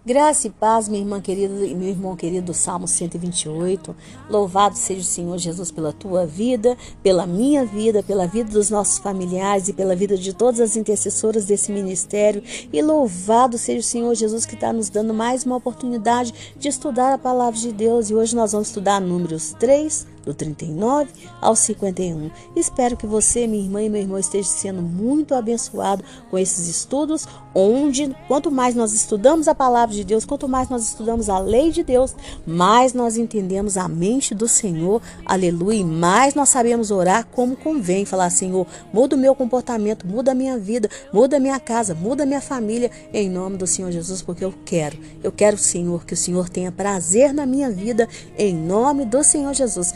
Graça e paz, minha irmã querida e meu irmão querido, do Salmo 128. Louvado seja o Senhor Jesus pela tua vida, pela minha vida, pela vida dos nossos familiares e pela vida de todas as intercessoras desse ministério. E louvado seja o Senhor Jesus que está nos dando mais uma oportunidade de estudar a palavra de Deus. E hoje nós vamos estudar Números 3, do 39 ao 51. Espero que você, minha irmã e meu irmão, esteja sendo muito abençoado com esses estudos, onde quanto mais nós estudamos a palavra de Deus, quanto mais nós estudamos a lei de Deus, mais nós entendemos a mente do Senhor, aleluia, e mais nós sabemos orar como convém, falar: Senhor, muda o meu comportamento, muda a minha vida, muda a minha casa, muda a minha família, em nome do Senhor Jesus, porque eu quero, Senhor, que o Senhor tenha prazer na minha vida, em nome do Senhor Jesus.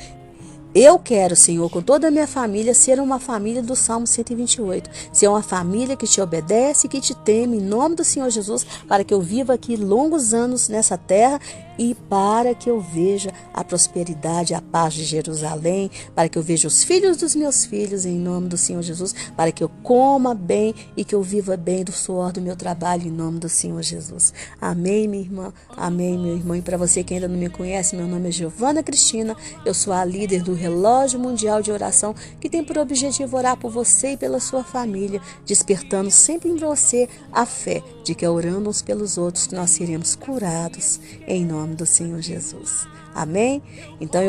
Eu quero, Senhor, com toda a minha família, ser uma família do Salmo 128. Ser uma família que te obedece e que te teme, em nome do Senhor Jesus, para que eu viva aqui longos anos nessa terra e para que eu veja a prosperidade, a paz de Jerusalém, para que eu veja os filhos dos meus filhos, em nome do Senhor Jesus, para que eu coma bem e que eu viva bem do suor do meu trabalho, em nome do Senhor Jesus. Amém, minha irmã. Amém, meu irmão. E para você que ainda não me conhece, meu nome é Giovana Cristina. Eu sou a líder do Relógio Mundial de Oração, que tem por objetivo orar por você e pela sua família, despertando sempre em você a fé de que orando uns pelos outros nós seremos curados, em nome do Senhor Jesus. Amém? Então,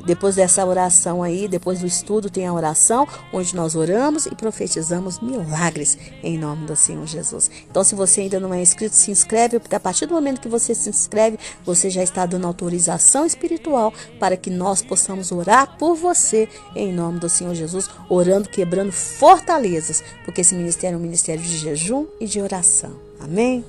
depois dessa oração aí, depois do estudo, tem a oração onde nós oramos e profetizamos milagres em nome do Senhor Jesus. Então, se você ainda não é inscrito, se inscreve, porque a partir do momento que você se inscreve, você já está dando autorização espiritual para que nós possamos orar por você em nome do Senhor Jesus, orando, quebrando fortalezas, porque esse ministério é um ministério de jejum e de oração. Amém?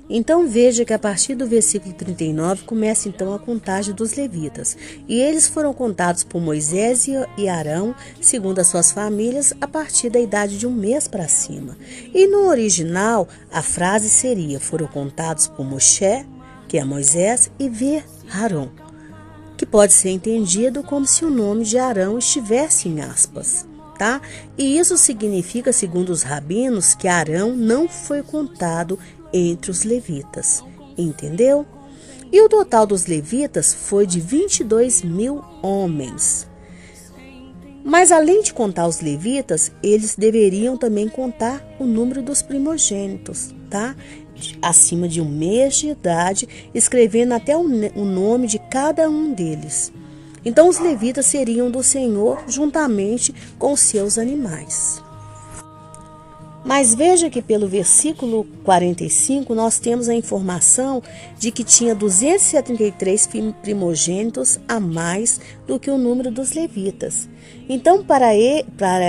Então veja que a partir do versículo 39 começa então a contagem dos levitas. E eles foram contados por Moisés e Arão, segundo as suas famílias, a partir da idade de 1 mês para cima. E no original, a frase seria: foram contados por Moshe, que é Moisés, e Ver Arão, que pode ser entendido como se o nome de Arão estivesse em aspas. Tá? E isso significa, segundo os rabinos, que Arão não foi contado entre os levitas, entendeu? E o total dos levitas foi de 22 mil homens. Mas além de contar os levitas, eles deveriam também contar o número dos primogênitos, tá? Acima de 1 mês de idade, escrevendo até o nome de cada um deles. Então os levitas seriam do Senhor juntamente com os seus animais. Mas veja que pelo versículo 45 nós temos a informação de que tinha 273 primogênitos a mais do que o número dos levitas. Então para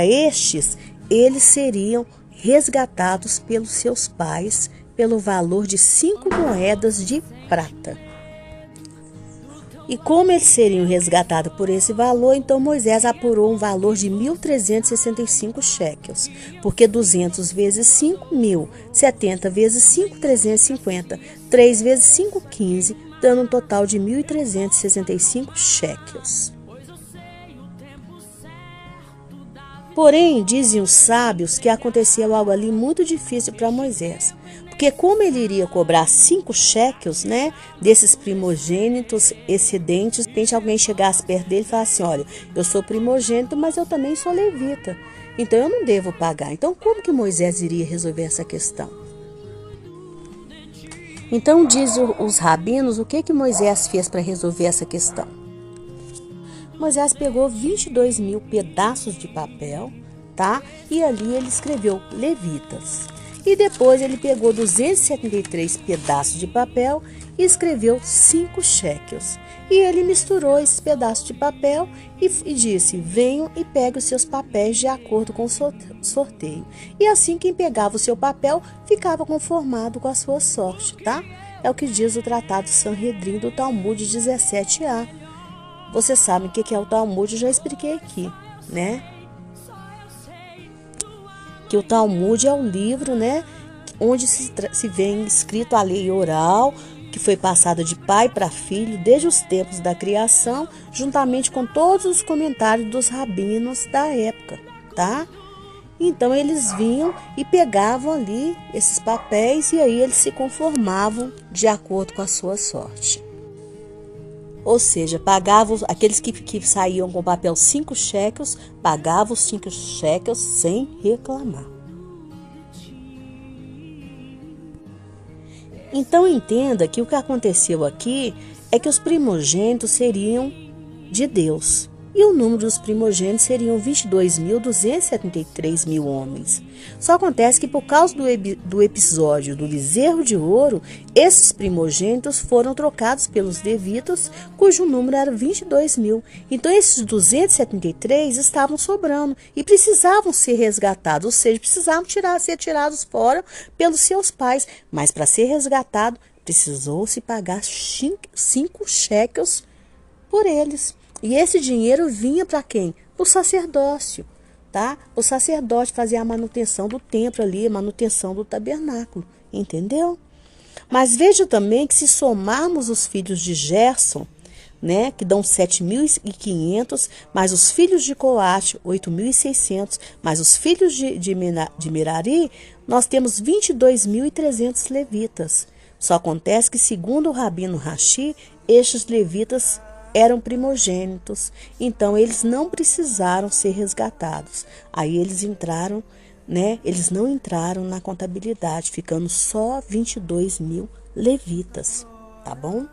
estes, eles seriam resgatados pelos seus pais pelo valor de 5 moedas de prata. E como eles seriam resgatados por esse valor, então Moisés apurou um valor de 1.365 shekels, porque 200 vezes 5, 1.000, 70 vezes 5, 350, 3 vezes 5, 15, dando um total de 1.365 shekels. Porém, dizem os sábios que aconteceu algo ali muito difícil para Moisés. Porque como ele iria cobrar 5 shekels, né, desses primogênitos excedentes, de repente alguém chegasse perto dele e falasse: olha, eu sou primogênito, mas eu também sou levita, então eu não devo pagar. Então como que Moisés iria resolver essa questão? Então diz os rabinos o que Moisés fez para resolver essa questão. Moisés pegou 22 mil pedaços de papel, tá? E ali ele escreveu levitas. E depois ele pegou 273 pedaços de papel e escreveu 5 shekels. E ele misturou esses pedaços de papel e disse: venham e peguem os seus papéis de acordo com o sorteio. E assim quem pegava o seu papel ficava conformado com a sua sorte, tá? É o que diz o Tratado Sanhedrin do Talmud 17a. Você sabe o que é o Talmud, eu já expliquei aqui, né? Que o Talmud é o livro, né, onde se vem escrito a lei oral que foi passada de pai para filho desde os tempos da criação, juntamente com todos os comentários dos rabinos da época, tá? Então eles vinham e pegavam ali esses papéis e aí eles se conformavam de acordo com a sua sorte. Ou seja, pagavam aqueles que saíam com o papel 5 shekels, pagavam os 5 shekels sem reclamar. Então entenda que o que aconteceu aqui é que os primogênitos seriam de Deus. E o número dos primogênitos seriam 22.273 homens. Só acontece que por causa do episódio do bezerro de ouro, esses primogênitos foram trocados pelos levitas, cujo número era 22.000. Então esses 273 estavam sobrando e precisavam ser resgatados, ou seja, precisavam ser tirados fora pelos seus pais. Mas para ser resgatado, precisou-se pagar 5 shekels por eles. E esse dinheiro vinha para quem? Para o sacerdócio, tá? O sacerdote fazia a manutenção do templo ali, a manutenção do tabernáculo, entendeu? Mas veja também que se somarmos os filhos de Gerson, né, que dão 7.500, mais os filhos de Coate, 8.600, mais os filhos de Merari, nós temos 22.300 levitas. Só acontece que, segundo o Rabino Rashi, estes levitas eram primogênitos, então eles não precisaram ser resgatados. Aí eles entraram, né? Eles não entraram na contabilidade, ficando só 22.000 levitas, tá bom?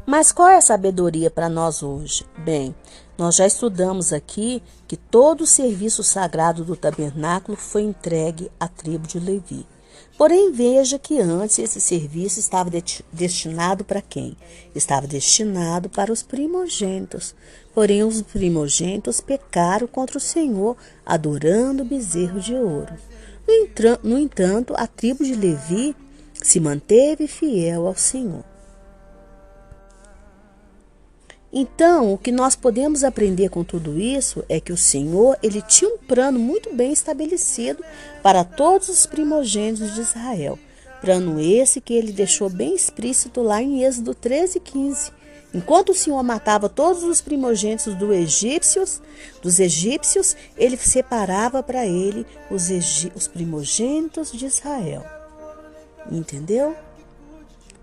Mas qual é a sabedoria para nós hoje? Bem, nós já estudamos aqui que todo o serviço sagrado do tabernáculo foi entregue à tribo de Levi. Porém, veja que antes esse serviço estava destinado para quem? Estava destinado para os primogênitos. Porém, os primogênitos pecaram contra o Senhor, adorando o bezerro de ouro. No entanto, a tribo de Levi se manteve fiel ao Senhor. Então, o que nós podemos aprender com tudo isso é que o Senhor, ele tinha um plano muito bem estabelecido para todos os primogênitos de Israel. Plano esse que ele deixou bem explícito lá em Êxodo 13:15. Enquanto o Senhor matava todos os primogênitos dos egípcios, ele separava para ele os primogênitos de Israel. Entendeu?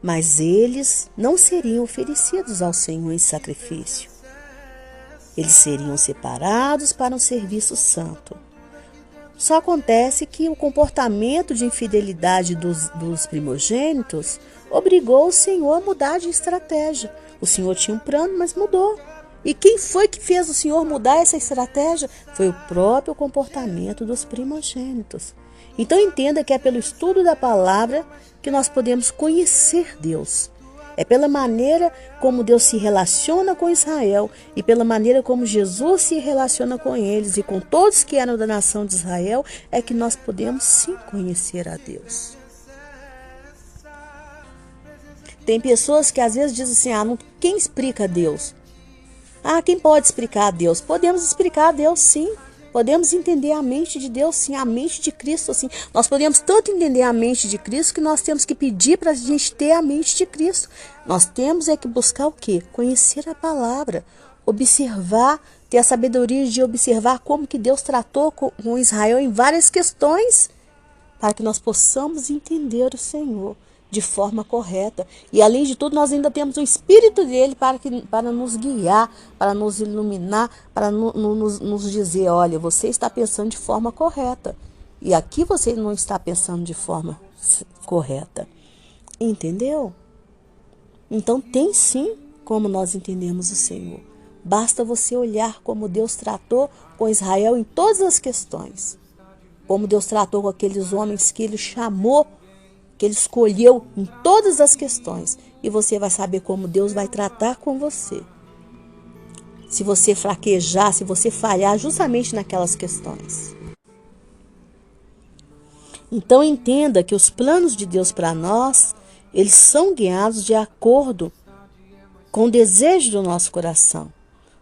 Mas eles não seriam oferecidos ao Senhor em sacrifício. Eles seriam separados para um serviço santo. Só acontece que o comportamento de infidelidade dos primogênitos obrigou o Senhor a mudar de estratégia. O Senhor tinha um plano, mas mudou. E quem foi que fez o Senhor mudar essa estratégia? Foi o próprio comportamento dos primogênitos. Então entenda que é pelo estudo da palavra que nós podemos conhecer Deus. É pela maneira como Deus se relaciona com Israel e pela maneira como Jesus se relaciona com eles e com todos que eram da nação de Israel é que nós podemos sim conhecer a Deus. Tem pessoas que às vezes dizem assim, quem explica Deus? Quem pode explicar a Deus? Podemos explicar a Deus sim. Podemos entender a mente de Deus, sim, a mente de Cristo, sim. Nós podemos tanto entender a mente de Cristo que nós temos que pedir para a gente ter a mente de Cristo. Nós temos que buscar o quê? Conhecer a palavra, observar, ter a sabedoria de observar como que Deus tratou com Israel em várias questões, para que nós possamos entender o Senhor de forma correta. E além de tudo, nós ainda temos o Espírito dele para nos guiar, para nos iluminar, para nos dizer, olha, você está pensando de forma correta. E aqui você não está pensando de forma correta. Entendeu? Então tem sim como nós entendemos o Senhor. Basta você olhar como Deus tratou com Israel em todas as questões. Como Deus tratou com aqueles homens que ele chamou, que ele escolheu em todas as questões. E você vai saber como Deus vai tratar com você. Se você fraquejar, se você falhar justamente naquelas questões. Então entenda que os planos de Deus para nós, eles são guiados de acordo com o desejo do nosso coração.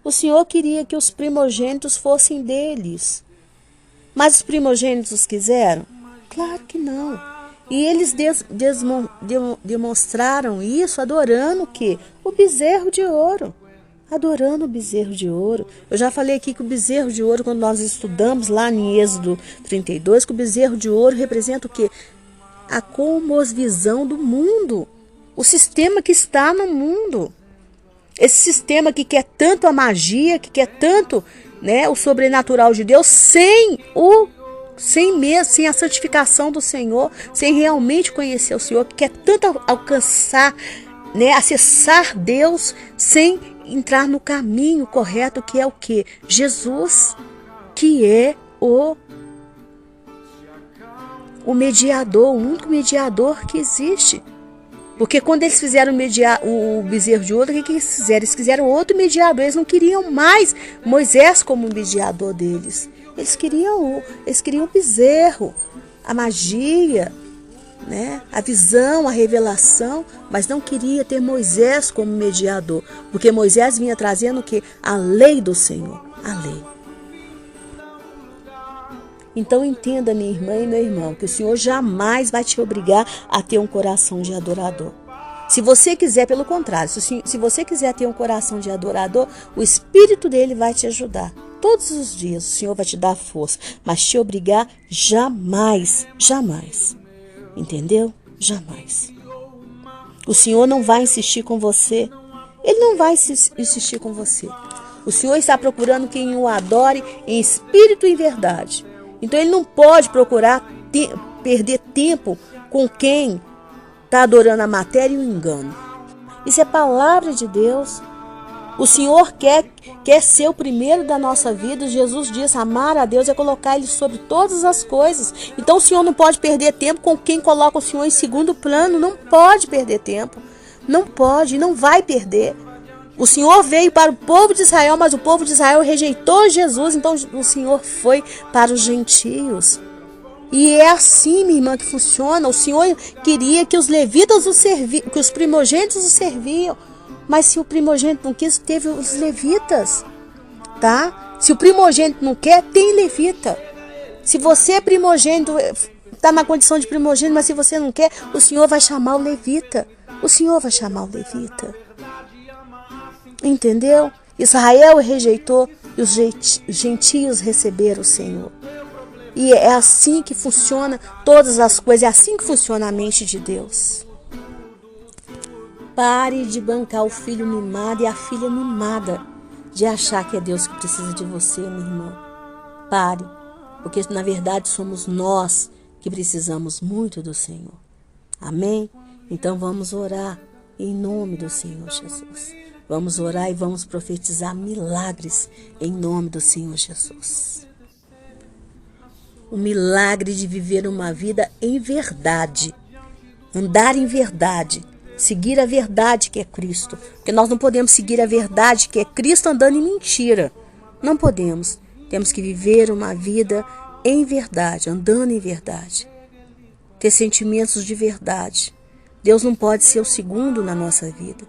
O Senhor queria que os primogênitos fossem deles. Mas os primogênitos quiseram? Claro que não. E eles demonstraram isso adorando o quê? O bezerro de ouro. Adorando o bezerro de ouro. Eu já falei aqui que o bezerro de ouro, quando nós estudamos lá em Êxodo 32, que o bezerro de ouro representa o quê? A cosmovisão do mundo. O sistema que está no mundo. Esse sistema que quer tanto a magia, que quer tanto, né, o sobrenatural de Deus, sem a santificação do Senhor, sem realmente conhecer o Senhor, que quer tanto alcançar, né, acessar Deus, sem entrar no caminho correto, que é o quê? Jesus, que é o mediador, o único mediador que existe. Porque quando eles fizeram o bezerro de ouro, o que eles fizeram? Eles fizeram outro mediador. Eles não queriam mais Moisés como mediador deles. Eles queriam o bezerro, a magia, né? A visão, a revelação, mas não queria ter Moisés como mediador. Porque Moisés vinha trazendo o quê? A lei do Senhor, a lei. Então entenda, minha irmã e meu irmão, que o Senhor jamais vai te obrigar a ter um coração de adorador. Se você quiser, pelo contrário, se você quiser ter um coração de adorador, o Espírito dele vai te ajudar. Todos os dias o Senhor vai te dar força, mas te obrigar jamais, jamais. Entendeu? Jamais. O Senhor não vai insistir com você. Ele não vai insistir com você. O Senhor está procurando quem o adore em espírito e em verdade. Então ele não pode procurar perder tempo com quem está adorando a matéria e o engano. Isso é palavra de Deus. O Senhor quer ser o primeiro da nossa vida. Jesus disse, amar a Deus é colocar Ele sobre todas as coisas. Então o Senhor não pode perder tempo com quem coloca o Senhor em segundo plano. Não pode perder tempo. Não pode, não vai perder. O Senhor veio para o povo de Israel, mas o povo de Israel rejeitou Jesus. Então o Senhor foi para os gentios. E é assim, minha irmã, que funciona. O Senhor queria que os levitas o serviam, que os primogênitos o serviam. Mas se o primogênito não quis, teve os levitas, tá? Se o primogênito não quer, tem levita. Se você é primogênito, está na condição de primogênito, mas se você não quer, o Senhor vai chamar o levita. O Senhor vai chamar o levita. Entendeu? Israel rejeitou e os gentios receberam o Senhor. E é assim que funciona todas as coisas, é assim que funciona a mente de Deus. Pare de bancar o filho mimado e a filha mimada, de achar que é Deus que precisa de você, minha irmã. Pare, porque na verdade somos nós que precisamos muito do Senhor. Amém? Então vamos orar em nome do Senhor Jesus. Vamos orar e vamos profetizar milagres em nome do Senhor Jesus. O milagre de viver uma vida em verdade. Andar em verdade. Seguir a verdade que é Cristo. Porque nós não podemos seguir a verdade que é Cristo andando em mentira. Não podemos. Temos que viver uma vida em verdade, andando em verdade. Ter sentimentos de verdade. Deus não pode ser o segundo na nossa vida.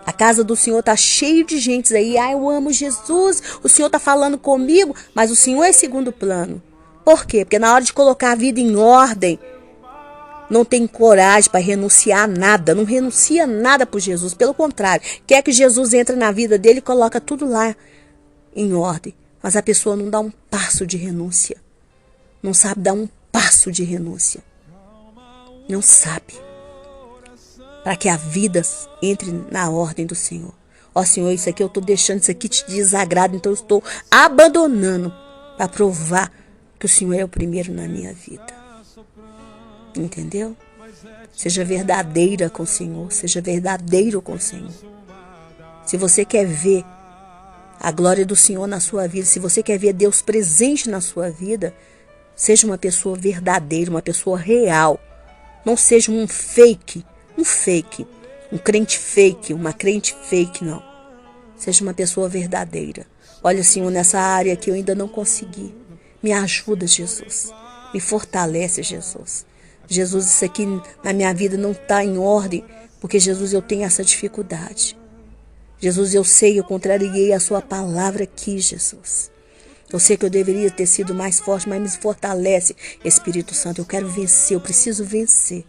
A casa do Senhor está cheia de gente aí. Eu amo Jesus, o Senhor está falando comigo, mas o Senhor é segundo plano. Por quê? Porque na hora de colocar a vida em ordem, não tem coragem para renunciar a nada. Não renuncia nada por Jesus. Pelo contrário, quer que Jesus entre na vida dele e coloca tudo lá em ordem. Mas a pessoa não dá um passo de renúncia. Não sabe dar um passo de renúncia. Não sabe. Para que a vida entre na ordem do Senhor. Ó Senhor, isso aqui eu estou deixando, isso aqui te desagrada, então eu estou abandonando para provar que o Senhor é o primeiro na minha vida. Entendeu? Seja verdadeira com o Senhor, seja verdadeiro com o Senhor. Se você quer ver a glória do Senhor na sua vida, se você quer ver Deus presente na sua vida, seja uma pessoa verdadeira, uma pessoa real. Não seja um fake, um crente fake, uma crente fake, não. Seja uma pessoa verdadeira. Olha, Senhor, nessa área que eu ainda não consegui. Me ajuda, Jesus. Me fortalece, Jesus. Jesus, isso aqui na minha vida não está em ordem, porque, Jesus, eu tenho essa dificuldade. Jesus, eu sei, eu contrariei a sua palavra aqui, Jesus. Eu sei que eu deveria ter sido mais forte, mas me fortalece, Espírito Santo. Eu quero vencer, eu preciso vencer.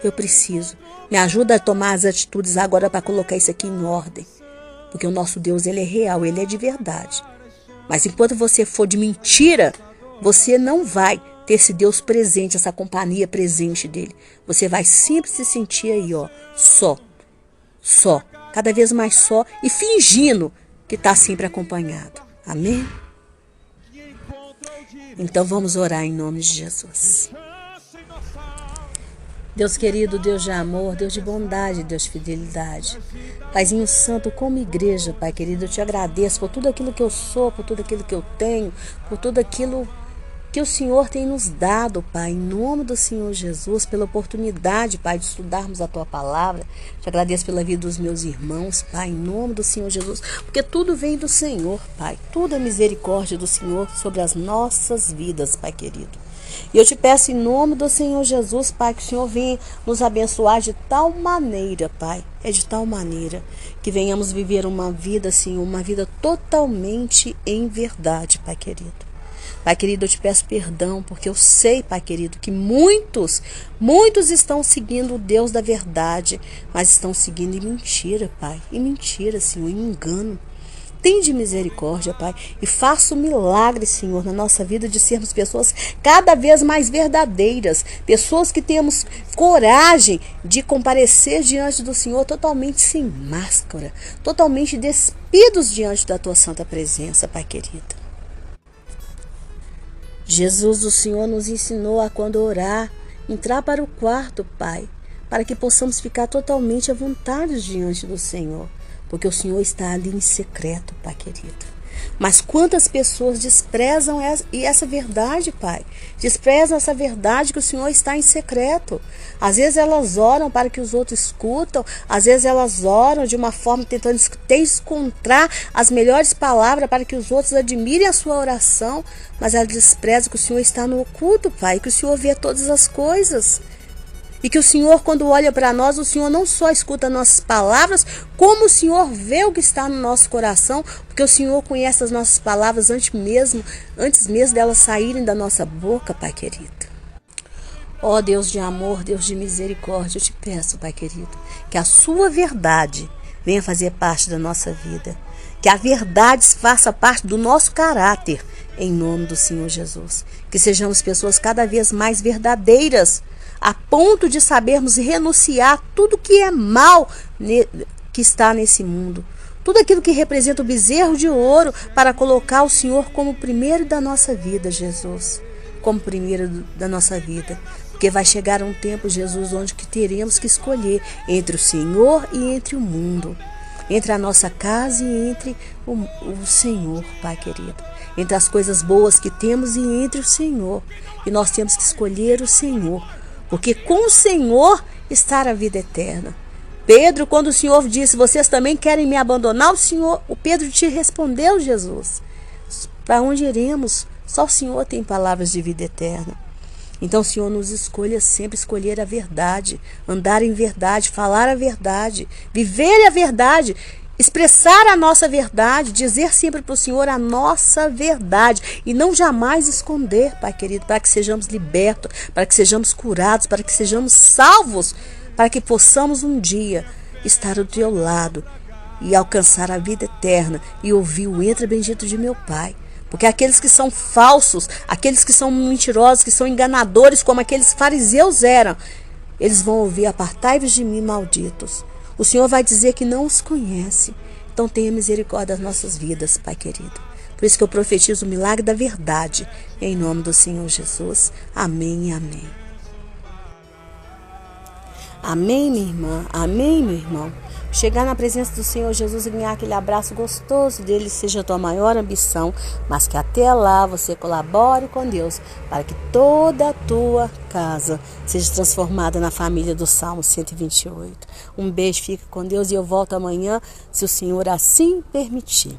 Eu preciso. Me ajuda a tomar as atitudes agora para colocar isso aqui em ordem. Porque o nosso Deus, ele é real, ele é de verdade. Mas enquanto você for de mentira, você não vai ter esse Deus presente, essa companhia presente dele. Você vai sempre se sentir aí, ó, só. Cada vez mais só e fingindo que está sempre acompanhado. Amém? Então vamos orar em nome de Jesus. Deus querido, Deus de amor, Deus de bondade, Deus de fidelidade. Paizinho Santo, como igreja, Pai querido, eu te agradeço por tudo aquilo que eu sou, por tudo aquilo que eu tenho, por tudo aquilo que o Senhor tem nos dado, Pai, em nome do Senhor Jesus, pela oportunidade, Pai, de estudarmos a Tua palavra. Te agradeço pela vida dos meus irmãos, Pai, em nome do Senhor Jesus, porque tudo vem do Senhor, Pai. Tudo é misericórdia do Senhor sobre as nossas vidas, Pai querido. E eu te peço em nome do Senhor Jesus, Pai, que o Senhor venha nos abençoar de tal maneira, Pai, de tal maneira, que venhamos viver uma vida, Senhor, uma vida totalmente em verdade, Pai querido. Pai querido, eu te peço perdão, porque eu sei, Pai querido, que muitos estão seguindo o Deus da verdade, mas estão seguindo em mentira, Pai, em mentira, Senhor, em engano. Tende misericórdia, Pai, e faça um milagre, Senhor, na nossa vida de sermos pessoas cada vez mais verdadeiras, pessoas que temos coragem de comparecer diante do Senhor totalmente sem máscara, totalmente despidos diante da Tua santa presença, Pai querido. Jesus, o Senhor nos ensinou a, quando orar, entrar para o quarto, Pai, para que possamos ficar totalmente à vontade diante do Senhor, porque o Senhor está ali em secreto, Pai querido. Mas quantas pessoas desprezam essa verdade, Pai? Desprezam essa verdade que o Senhor está em secreto. Às vezes elas oram para que os outros escutam, às vezes elas oram de uma forma tentando encontrar as melhores palavras para que os outros admirem a sua oração, mas elas desprezam que o Senhor está no oculto, Pai, que o Senhor vê todas as coisas. E que o Senhor, quando olha para nós, o Senhor não só escuta nossas palavras, como o Senhor vê o que está no nosso coração, porque o Senhor conhece as nossas palavras antes mesmo delas saírem da nossa boca, Pai querido. Ó Deus de amor, Deus de misericórdia, eu te peço, Pai querido, que a sua verdade venha fazer parte da nossa vida, que a verdade faça parte do nosso caráter, em nome do Senhor Jesus. Que sejamos pessoas cada vez mais verdadeiras, a ponto de sabermos renunciar a tudo que é mal que está nesse mundo. Tudo aquilo que representa o bezerro de ouro, para colocar o Senhor como primeiro da nossa vida, Jesus. Como primeiro da nossa vida. Porque vai chegar um tempo, Jesus, onde que teremos que escolher entre o Senhor e entre o mundo. Entre a nossa casa e entre o Senhor, Pai querido. Entre as coisas boas que temos e entre o Senhor. E nós temos que escolher o Senhor. Porque com o Senhor está a vida eterna. Pedro, quando o Senhor disse, vocês também querem me abandonar? O Pedro te respondeu, Jesus. Para onde iremos? Só o Senhor tem palavras de vida eterna. Então o Senhor nos escolha sempre escolher a verdade, andar em verdade, falar a verdade, viver a verdade, expressar a nossa verdade, dizer sempre para o Senhor a nossa verdade e não jamais esconder, Pai querido, para que sejamos libertos, para que sejamos curados, para que sejamos salvos, para que possamos um dia estar ao teu lado e alcançar a vida eterna e ouvir o entra bendito de meu Pai. Porque aqueles que são falsos, aqueles que são mentirosos, que são enganadores, como aqueles fariseus eram, eles vão ouvir, apartai-vos de mim, malditos. O Senhor vai dizer que não os conhece. Então tenha misericórdia das nossas vidas, Pai querido. Por isso que eu profetizo o milagre da verdade. Em nome do Senhor Jesus. Amém e amém. Amém, minha irmã. Amém, meu irmão. Chegar na presença do Senhor Jesus e ganhar aquele abraço gostoso dele seja a tua maior ambição, mas que até lá você colabore com Deus para que toda a tua casa seja transformada na família do Salmo 128. Um beijo, fica com Deus e eu volto amanhã, se o Senhor assim permitir.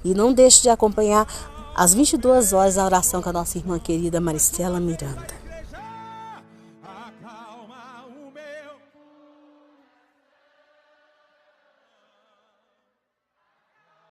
E não deixe de acompanhar às 22 horas a oração com a nossa irmã querida Maristela Miranda.